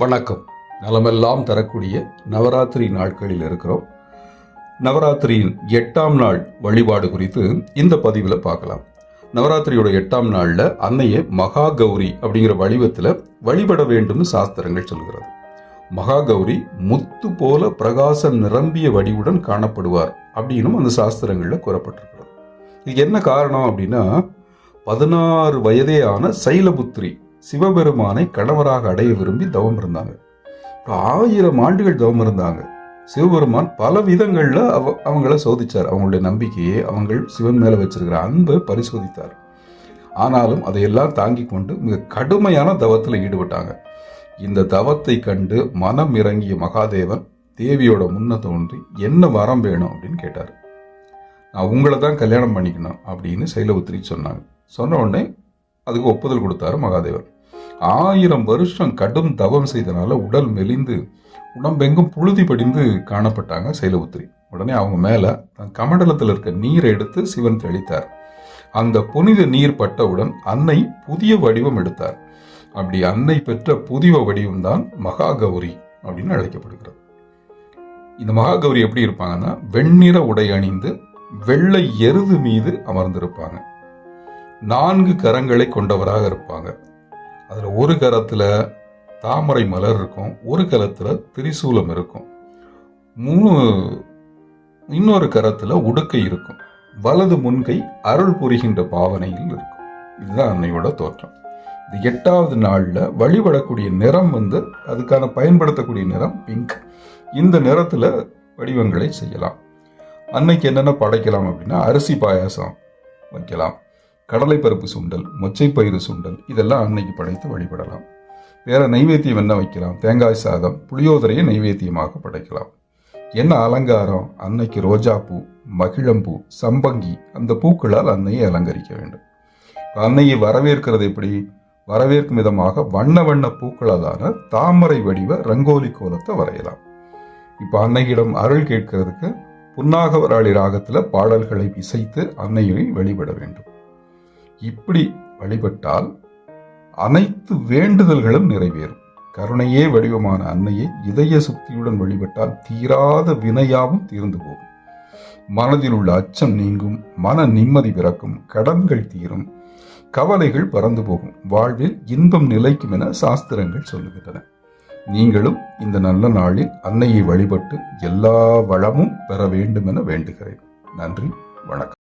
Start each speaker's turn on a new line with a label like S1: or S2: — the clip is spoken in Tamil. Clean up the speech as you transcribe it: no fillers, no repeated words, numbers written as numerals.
S1: வணக்கம். நலமெல்லாம் தரக்கூடிய நவராத்திரி நாட்களில் இருக்கிறோம். நவராத்திரியின் 8ஆம் நாள் வழிபாடு குறித்து இந்த பதிவில் பார்க்கலாம். நவராத்திரியோட 8ஆம் நாளில் அன்னையை மகா கௌரி அப்படிங்கிற வடிவத்தில் வழிபட வேண்டும்னு சாஸ்திரங்கள் சொல்கிறது. மகா கௌரி முத்து போல பிரகாசம் நிரம்பிய வடிவுடன் காணப்படுவார் அப்படின்னும் அந்த சாஸ்திரங்களில் கூறப்பட்டிருக்கிறது. இது என்ன காரணம் அப்படின்னா, 16 வயதே ஆன சைலபுத்திரி சிவபெருமானை கணவராக அடைய விரும்பி தவம் இருந்தாங்க. 1000 ஆண்டுகள் தவம் இருந்தாங்க. சிவபெருமான் பல விதங்கள்ல அவங்கள சோதிச்சார். அவங்களுடைய நம்பிக்கையை, அவங்க சிவன் மேல வச்சிருக்கிற அன்பை பரிசோதித்தார். ஆனாலும் அதையெல்லாம் தாங்கி கொண்டு மிக கடுமையான தவத்தில் ஈடுபட்டாங்க. இந்த தவத்தை கண்டு மனம் இறங்கிய மகாதேவன் தேவியோட முன்ன தோன்றி என்ன வரம் வேணும் அப்படின்னு கேட்டார். நான் உங்களை தான் கல்யாணம் பண்ணிக்கணும் அப்படின்னு சைலபுத்திரி சொன்னாங்க. சொன்ன உடனே அதுக்கு ஒப்புதல் கொடுத்தாரு மகாதேவன். 1000 வருஷம் கடும் தவம் செய்தனால உடல் மெலிந்து உடம்பெங்கும் புழுதி படிந்து காணப்பட்டாங்க சைலபுத்திரி. உடனே அவங்க மேல தன் கமண்டலத்தில் இருக்க நீரை எடுத்து சிவன் தெளித்தார். அந்த புனித நீர் பட்டவுடன் அன்னை புதிய வடிவம் எடுத்தார். அப்படி அன்னை பெற்ற புதிய வடிவம் தான் மகா கௌரி அப்படின்னு அழைக்கப்படுகிறது. இந்த மகா கௌரி எப்படி இருப்பாங்கன்னா, வெண்ணிற உடை அணிந்து வெள்ளை எருது மீது அமர்ந்திருப்பாங்க. 4 கரங்களை கொண்டவராக இருப்பாங்க. அதுல ஒரு கரத்துல தாமரை மலர் இருக்கும், ஒரு கரத்துல திரிசூலம் இருக்கும், இன்னொரு கரத்துல உடுக்கை இருக்கும், வலது முன்கை அருள் புரிகின்ற பாவனையில் இருக்கும். இதுதான் அன்னையோட தோற்றம். இந்த 8வது நாள்ல வழிபடக்கூடிய நிறம் அதுக்கான பயன்படுத்தக்கூடிய நிறம் பிங்க். இந்த நிறத்துல வடிவங்களை செய்யலாம். அன்னைக்கு என்னென்ன படைக்கலாம் அப்படின்னா, அரிசி பாயாசம் வைக்கலாம், கடலைப்பருப்பு சுண்டல், மொச்சைப்பயிறு சுண்டல், இதெல்லாம் அன்னைக்கு படைத்து வழிபடலாம். வேற நைவேத்தியம் என்ன வைக்கலாம்? தேங்காய் சாதம், புளியோதரையை நைவேத்தியமாக படைக்கலாம். என்ன அலங்காரம்? அன்னைக்கு ரோஜாப்பூ, மகிழம்பூ, சம்பங்கி, அந்த பூக்களால் அன்னையை அலங்கரிக்க வேண்டும். அன்னையை வரவேற்கிறது எப்படி? வரவேற்கும் விதமாக வண்ண வண்ண பூக்களாலான தாமரை வடிவ ரங்கோலி கோலத்தை வரையலாம். இப்ப அன்னையிடம் அருள் கேட்கிறதுக்கு புன்னாகவராளி ராகத்துல பாடல்களை இசைத்து அன்னையை வழிபட வேண்டும். இப்படி வழிபட்டால் அனைத்து வேண்டுதல்களும் நிறைவேறும். கருணையே வடிவமான அன்னையை இதய சுத்தியுடன் வழிபட்டால் தீராத வினையாவும் தீர்ந்து போகும். மனதில் உள்ள அச்சம் நீங்கும், மன நிம்மதி பிறக்கும், கடன்கள் தீரும், கவலைகள் பறந்து போகும், வாழ்வில் இன்பம் நிலைக்கும் என சாஸ்திரங்கள் சொல்லுகின்றன. நீங்களும் இந்த நல்ல நாளில் அன்னையை வழிபட்டு எல்லா வளமும் பெற வேண்டும் என வேண்டுகிறேன். நன்றி, வணக்கம்.